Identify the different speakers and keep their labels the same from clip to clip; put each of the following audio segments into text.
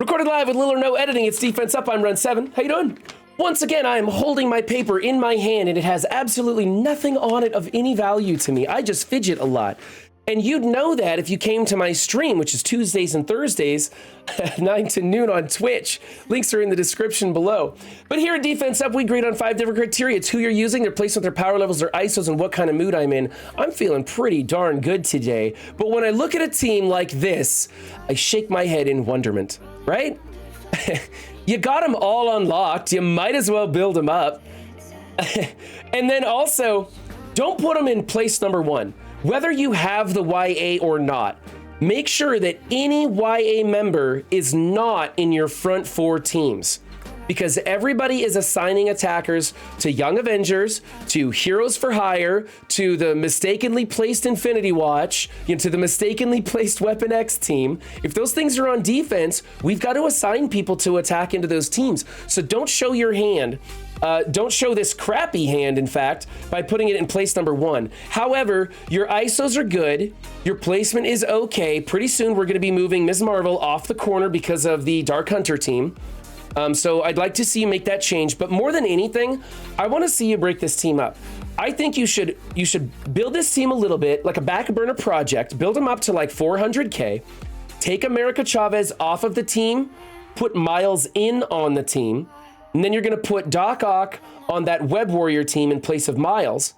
Speaker 1: Recorded live with little or no editing, it's Defense Up, I'm Run 7. How you doing? Once again, I am holding my paper in my hand and it has absolutely nothing on it of any value to me. I just fidget a lot. And you'd know that if you came to my stream, which is Tuesdays and Thursdays, 9 to noon on Twitch. Links are in the description below. But here at Defense Up, we grade on 5 different criteria. It's who you're using, their placement, their power levels, their ISOs, and what kind of mood I'm in. I'm feeling pretty darn good today. But when I look at a team like this, I shake my head in wonderment, right? You got them all unlocked. You might as well build them up. And then also, don't put them in place number 1. Whether you have the YA or not, make sure that any YA member is not in your front 4 teams, because everybody is assigning attackers to Young Avengers, to Heroes for Hire, to the mistakenly placed Infinity Watch, to the mistakenly placed Weapon X team. If those things are on defense, we've got to assign people to attack into those teams. So don't show your hand. Don't show this crappy hand, in fact, by putting it in place number 1. However, your ISOs are good. Your placement is okay. Pretty soon, we're going to be moving Ms. Marvel off the corner because of the Dark Hunter team. So I'd like to see you make that change. But more than anything, I want to see you break this team up. I think you should build this team a little bit like a back burner project. Build them up to like 400K. Take America Chavez off of the team. Put Miles in on the team. And then you're going to put Doc Ock on that Web Warrior team in place of Miles.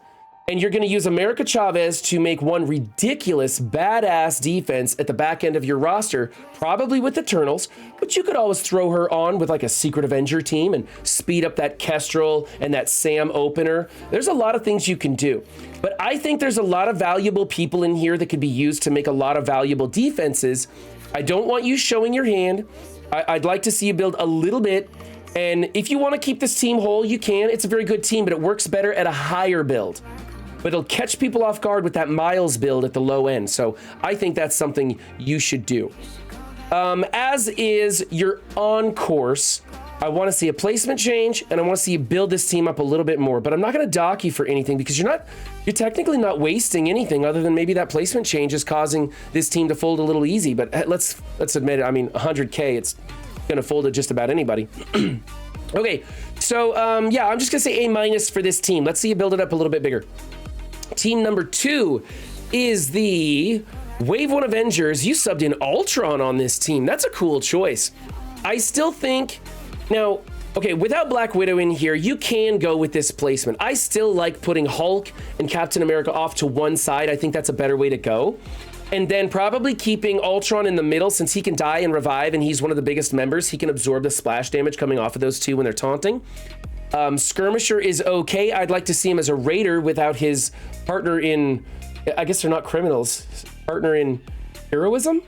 Speaker 1: And you're going to use America Chavez to make one ridiculous, badass defense at the back end of your roster, probably with Eternals. But you could always throw her on with like a Secret Avenger team and speed up that Kestrel and that Sam opener. There's a lot of things you can do. But I think there's a lot of valuable people in here that could be used to make a lot of valuable defenses. I don't want you showing your hand. I'd like to see you build a little bit. And if you want to keep this team whole, you can. It's a very good team, but it works better at a higher build. But it'll catch people off guard with that Miles build at the low end. So I think that's something you should do. As is your on course, I want to see a placement change, and I want to see you build this team up a little bit more. But I'm not going to dock you for anything because you're technically not wasting anything other than maybe that placement change is causing this team to fold a little easy. But let's admit it. I mean, 100K, it's gonna fold to just about anybody. Okay, so yeah, I'm just gonna say A- for this team. Let's see you build it up a little bit bigger. Team number 2 is the Wave 1 Avengers. You subbed in Ultron on this team. That's a cool choice. I still think, now, okay, without Black Widow in here, you can go with this placement. I still like putting Hulk and Captain America off to one side. I think that's a better way to go. And then probably keeping Ultron in the middle, since he can die and revive, and he's one of the biggest members. He can absorb the splash damage coming off of those two when they're taunting. Skirmisher is okay. I'd like to see him as a raider without his partner in, I guess they're not criminals, partner in heroism?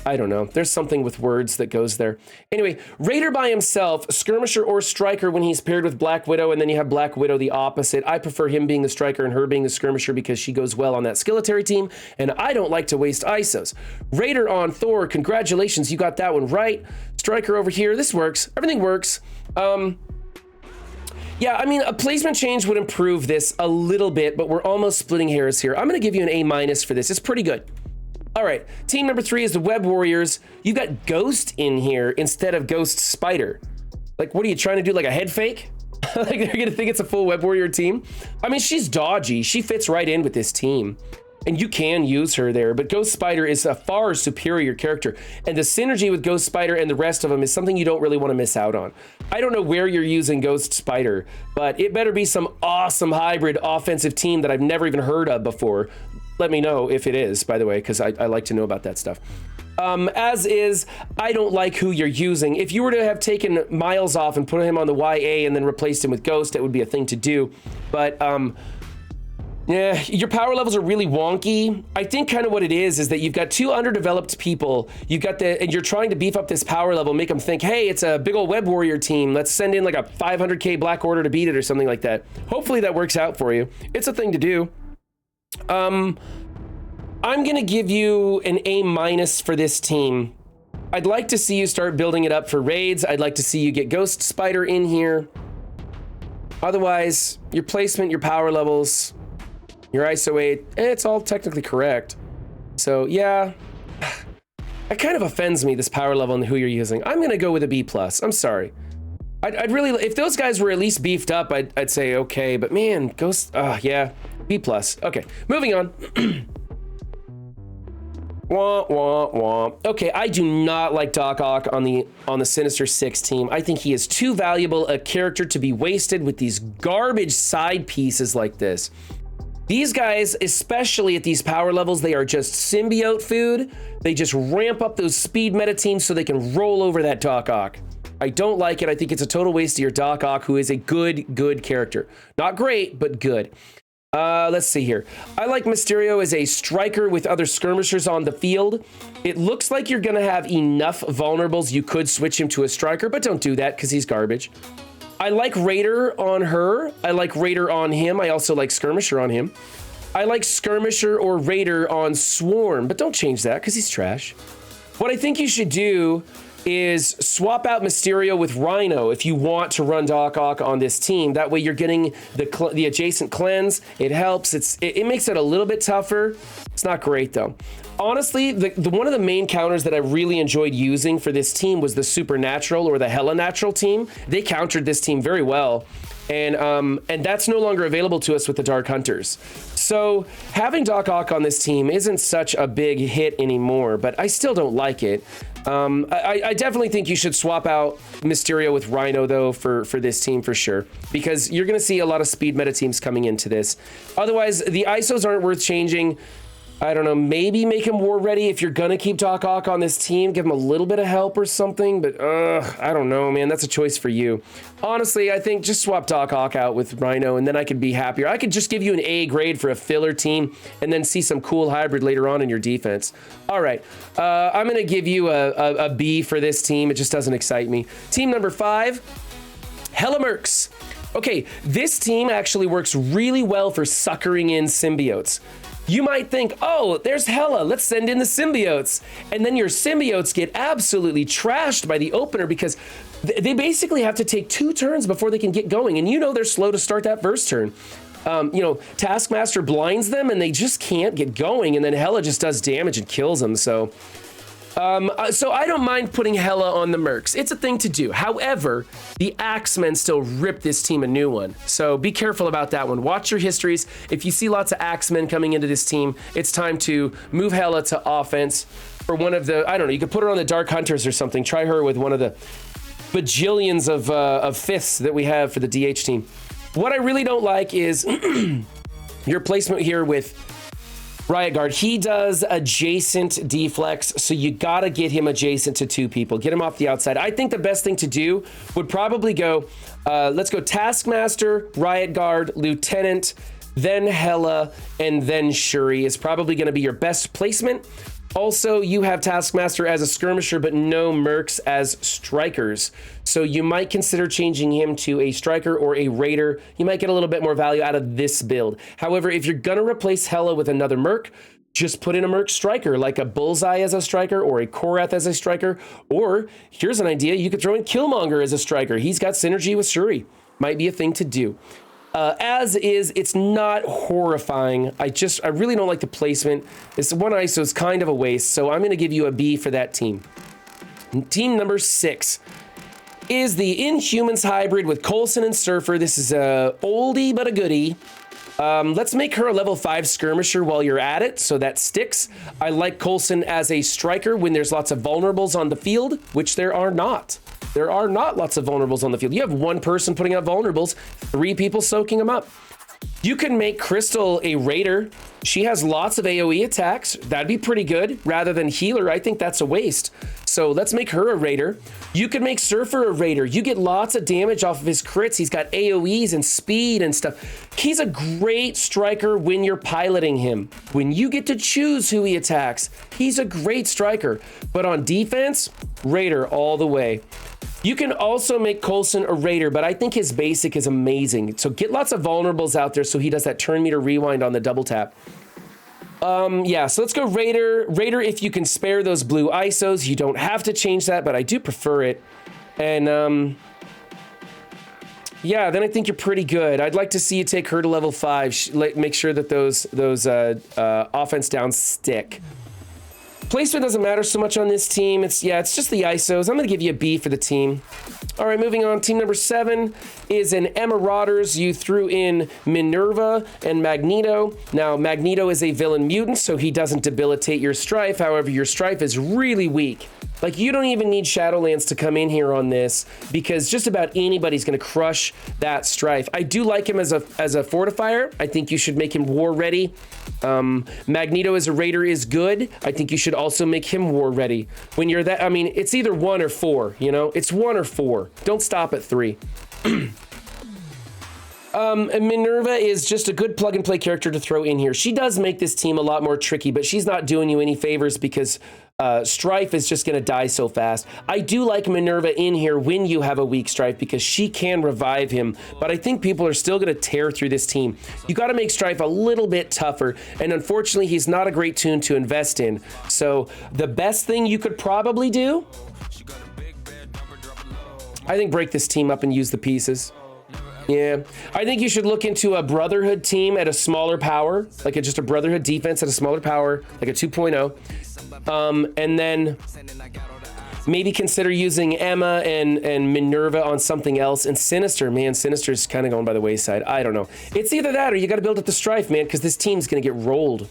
Speaker 1: I don't know. There's something with words that goes there. Anyway, Raider by himself, Skirmisher or Striker when he's paired with Black Widow, and then you have Black Widow the opposite. I prefer him being the Striker and her being the Skirmisher because she goes well on that Skilletary team, and I don't like to waste ISOs. Raider on Thor, congratulations, you got that one right. Striker over here, this works. Everything works. Yeah, I mean, a placement change would improve this a little bit, but we're almost splitting hairs here. I'm going to give you an A- for this. It's pretty good. All right, team number 3 is the Web Warriors. You got Ghost in here instead of Ghost Spider. Like, what are you trying to do, like a head fake? Like, they're gonna think it's a full Web Warrior team? I mean, she's dodgy. She fits right in with this team. And you can use her there, but Ghost Spider is a far superior character. And the synergy with Ghost Spider and the rest of them is something you don't really want to miss out on. I don't know where you're using Ghost Spider, but it better be some awesome hybrid offensive team that I've never even heard of before. Let me know if it is, by the way, because I like to know about that stuff. As is, I don't like who you're using. If you were to have taken Miles off and put him on the YA and then replaced him with Ghost, that would be a thing to do. But, yeah, your power levels are really wonky. I think kind of what it is that you've got 2 underdeveloped people. And you're trying to beef up this power level, make them think, hey, it's a big old Web Warrior team. Let's send in like a 500K Black Order to beat it or something like that. Hopefully that works out for you. It's a thing to do. I'm gonna give you an A- for this team. I'd like to see you start building it up for raids. I'd like to see you get Ghost Spider in here. Otherwise, your placement, your power levels, your ISO 8, it's all technically correct. So yeah, It kind of offends me, this power level and who you're using. I'm gonna go with a B+. I'm sorry. I'd really, if those guys were at least beefed up, I'd say okay, but man, Ghost, yeah, B+. Okay, moving on. Wah, wah, wah. Okay, I do not like Doc Ock on the Sinister Six team. I think he is too valuable a character to be wasted with these garbage side pieces like this. These guys, especially at these power levels, they are just symbiote food. They just ramp up those speed meta teams so they can roll over that Doc Ock. I don't like it. I think it's a total waste of your Doc Ock, who is a good character. Not great, but good. Let's see here. I like Mysterio as a striker with other skirmishers on the field. It looks like you're going to have enough vulnerables. You could switch him to a striker, but don't do that because he's garbage. I like Raider on her. I like Raider on him. I also like Skirmisher on him. I like Skirmisher or Raider on Swarm, but don't change that because he's trash. What I think you should do is swap out Mysterio with Rhino if you want to run Doc Ock on this team. That way you're getting the adjacent cleanse. It helps. It makes it a little bit tougher. It's not great though. Honestly, the one of the main counters that I really enjoyed using for this team was the Supernatural or the Hella Natural team. They countered this team very well. And that's no longer available to us with the Dark Hunters. So having Doc Ock on this team isn't such a big hit anymore, but I still don't like it. I definitely think you should swap out Mysterio with Rhino though for this team for sure, because you're going to see a lot of speed meta teams coming into this. Otherwise, the ISOs aren't worth changing. I don't know, maybe make him war ready if you're gonna keep Doc Ock on this team, give him a little bit of help or something, but I don't know, man, that's a choice for you. Honestly, I think just swap Doc Ock out with Rhino and then I could be happier. I could just give you an A grade for a filler team and then see some cool hybrid later on in your defense. All right, I'm gonna give you a B for this team. It just doesn't excite me. Team number 5, Hella Mercs. Okay, this team actually works really well for suckering in symbiotes. You might think, oh, there's Hella, let's send in the symbiotes. And then your symbiotes get absolutely trashed by the opener because they basically have to take 2 turns before they can get going. And you know they're slow to start that first turn. Taskmaster blinds them and they just can't get going. And then Hella just does damage and kills them. So I don't mind putting Hella on the Mercs. It's a thing to do. However, the Axemen still rip this team a new one. So be careful about that one. Watch your histories. If you see lots of Axemen coming into this team, it's time to move Hella to offense for one of the, I don't know, you could put her on the Dark Hunters or something. Try her with one of the bajillions of fifths that we have for the DH team. What I really don't like is your placement here with Riot Guard. He does adjacent deflex, so you gotta get him adjacent to 2 people. Get him off the outside. I think the best thing to do would probably go, let's go Taskmaster, Riot Guard, Lieutenant, then Hella, and then Shuri is probably gonna be your best placement. Also, you have Taskmaster as a skirmisher, but no Mercs as strikers. So you might consider changing him to a striker or a raider. You might get a little bit more value out of this build. However, if you're gonna replace Hella with another Merc, just put in a Merc striker, like a Bullseye as a striker or a Korath as a striker. Or here's an idea, you could throw in Killmonger as a striker. He's got synergy with Shuri. Might be a thing to do. As is, it's not horrifying. I really don't like the placement. This one ISO is kind of a waste, so I'm gonna give you a B for that team. Team number 6 is the Inhumans hybrid with Coulson and Surfer. This is a oldie but a goodie. Let's make her a level 5 skirmisher while you're at it, so that sticks. I like Coulson as a striker when there's lots of vulnerables on the field, which there are not. There are not lots of vulnerables on the field. You have 1 person putting out vulnerables, 3 people soaking them up. You can make Crystal a raider. She has lots of AoE attacks. That'd be pretty good. Rather than healer, I think that's a waste. So let's make her a raider. You could make Surfer a raider. You get lots of damage off of his crits. He's got AoEs and speed and stuff. He's a great striker when you're piloting him. When you get to choose who he attacks, he's a great striker. But on defense, raider all the way. You can also make Coulson a raider, but I think his basic is amazing. So get lots of vulnerables out there so he does that turn meter rewind on the double tap. Yeah, so let's go Raider. Raider, if you can spare those blue ISOs, you don't have to change that, but I do prefer it. And yeah, then I think you're pretty good. I'd like to see you take her to level 5. Make sure that those offense downs stick. Placement doesn't matter so much on this team. It's just the ISOs. I'm going to give you a B for the team. All right, moving on. Team number 7 is an Marauders. You threw in Minerva and Magneto. Now, Magneto is a villain mutant, so he doesn't debilitate your Strife. However, your Strife is really weak. Like, you don't even need Shadowlands to come in here on this because just about anybody's going to crush that Strife. I do like him as a fortifier. I think you should make him war ready. Magneto as a raider is good. I think you should also make him war ready. When you're that, I mean, it's either 1 or 4, you know? It's 1 or 4. Don't stop at 3. Minerva is just a good plug and play character to throw in here. She does make this team a lot more tricky, but she's not doing you any favors because Strife is just going to die so fast. I do like Minerva in here when you have a weak Strife because she can revive him, but I think people are still going to tear through this team. You got to make Strife a little bit tougher, and unfortunately, he's not a great tune to invest in. So the best thing you could probably do, I think break this team up and use the pieces. Yeah, I think you should look into a Brotherhood team at a smaller power, like just a Brotherhood defense at a smaller power, like a 2.0. And then maybe consider using Emma and Minerva on something else. And Sinister, man, Sinister's kind of going by the wayside. I don't know. It's either that or you got to build up the Strife, man, because this team's going to get rolled.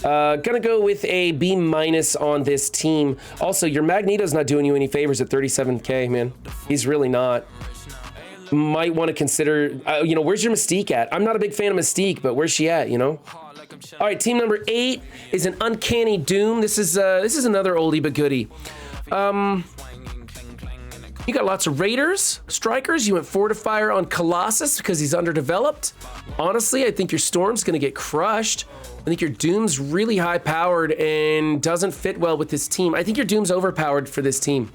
Speaker 1: Gonna go with a B- on this team. Also, your Magneto's not doing you any favors at 37K, man. He's really not. Might want to consider, you know, where's your Mystique at? I'm not a big fan of Mystique, but where's she at, you know? All right, team number 8 is an Uncanny Doom. This is another oldie but goodie. You got lots of Raiders, Strikers. You went Fortifier on Colossus because he's underdeveloped. Honestly, I think your Storm's going to get crushed. I think your Doom's really high-powered and doesn't fit well with this team. I think your Doom's overpowered for this team.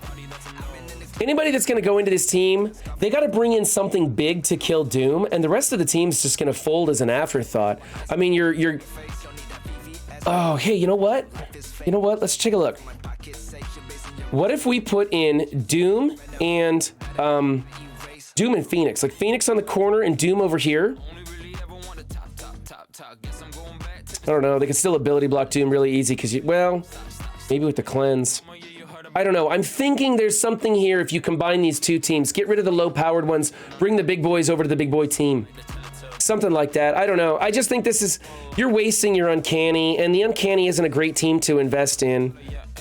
Speaker 1: Anybody that's going to go into this team, they got to bring in something big to kill Doom, and the rest of the team's just going to fold as an afterthought. I mean, you're... Oh, hey, you know what? You know what? Let's take a look. What if we put in Doom and Phoenix? Like Phoenix on the corner and Doom over here. I don't know. They could still ability block Doom really easy because, well, maybe with the cleanse. I don't know. I'm thinking there's something here if you combine these two teams. Get rid of the low-powered ones. Bring the big boys over to the big boy team. Something like that. I don't know. I just think this is... You're wasting your Uncanny, and the Uncanny isn't a great team to invest in.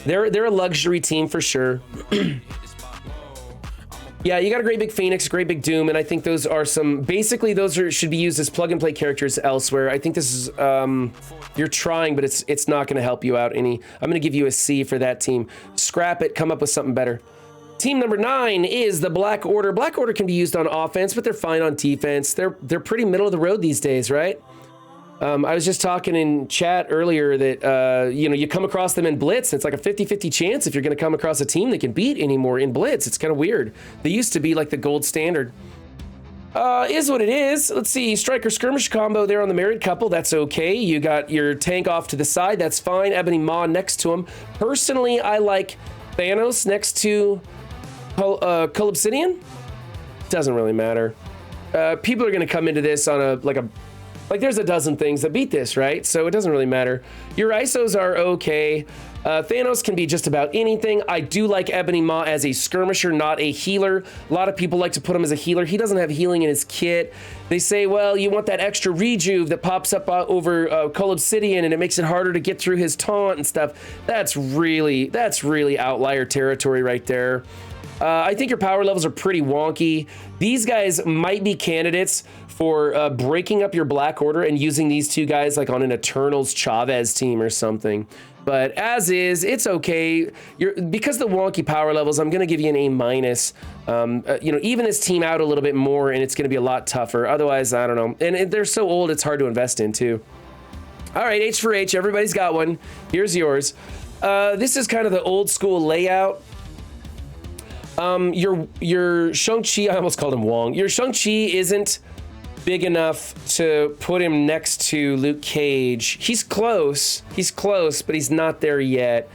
Speaker 1: They're a luxury team for sure. Yeah, you got a great big Phoenix, great big Doom, and I think those are some... Basically, should be used as plug-and-play characters elsewhere. I think this is... you're trying, but it's not going to help you out any. I'm going to give you a C for that team. Scrap it, come up with something better. Team number 9 is the Black Order. Black Order can be used on offense, but they're fine on defense. They're pretty middle of the road these days, right? I was just talking in chat earlier that, you know, you come across them in Blitz. It's like a 50-50 chance if you're going to come across a team they can beat anymore in Blitz. It's kind of weird. They used to be like the gold standard. Is what it is. Let's see. Striker skirmish combo there on the married couple. That's okay. You got your tank off to the side. That's fine. Ebony Maw next to him. Personally, I like Thanos next to Cull Obsidian. Doesn't really matter. People are going to come into this on like there's a dozen things that beat this, right? So it doesn't really matter. Your ISOs are okay. Thanos can be just about anything. I do like Ebony Maw as a skirmisher, not a healer. A lot of people like to put him as a healer. He doesn't have healing in his kit. They say, well, you want that extra rejuve that pops up over Cull Obsidian and it makes it harder to get through his taunt and stuff. That's really outlier territory right there. I think your power levels are pretty wonky. These guys might be candidates for breaking up your Black Order and using these two guys like on an Eternals Chavez team or something. But as is, it's okay. Because the wonky power levels, I'm going to give you an A-. You know, even this team out a little bit more, and it's going to be a lot tougher. Otherwise, I don't know. And they're so old, it's hard to invest in, too. All right, H for H. Everybody's got one. Here's yours. This is kind of the old school layout. Your Shang-Chi, I almost called him Wong. Your Shang-Chi isn't big enough to put him next to Luke Cage. He's close, but he's not there yet.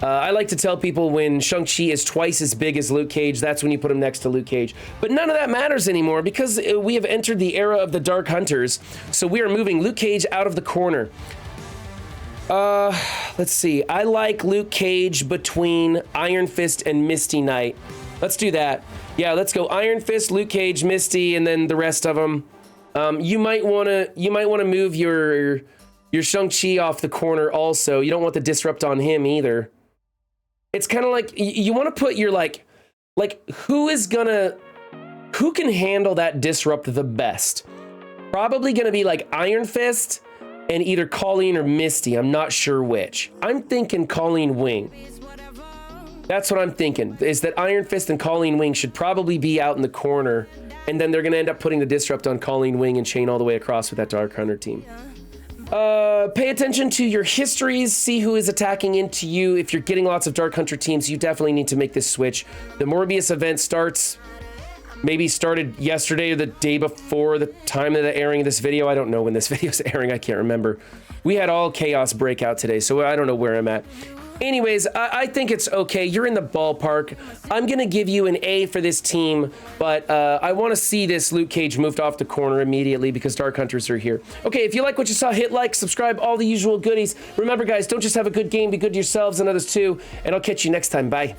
Speaker 1: I like to tell people when Shang-Chi is twice as big as Luke Cage, that's when you put him next to Luke Cage. But none of that matters anymore because we have entered the era of the Dark Hunters. So we are moving Luke Cage out of the corner. Let's see. I like Luke Cage between Iron Fist and Misty Knight. Let's do that. Yeah, let's go Iron Fist, Luke Cage, Misty, and then the rest of them. You might want to move your Shang-Chi off the corner also. You don't want the disrupt on him either. It's kind of like you want to put your like who can handle that disrupt the best? Probably going to be like Iron Fist and either Colleen or Misty. I'm not sure which. I'm thinking Colleen Wing. That's what I'm thinking, is that Iron Fist and Colleen Wing should probably be out in the corner, and then they're going to end up putting the disrupt on Colleen Wing and chain all the way across with that Dark Hunter team. Pay attention to your histories, see who is attacking into you. If you're getting lots of Dark Hunter teams, you definitely need to make this switch. The Morbius event maybe started yesterday or the day before the time of the airing of this video. I don't know when this video is airing. I can't remember. We had all chaos breakout today, so I don't know where I'm at. Anyways, I think it's okay. You're in the ballpark. I'm going to give you an A for this team, but I want to see this Luke Cage moved off the corner immediately because Dark Hunters are here. Okay, if you like what you saw, hit like, subscribe, all the usual goodies. Remember, guys, don't just have a good game, be good to yourselves and others too, and I'll catch you next time. Bye.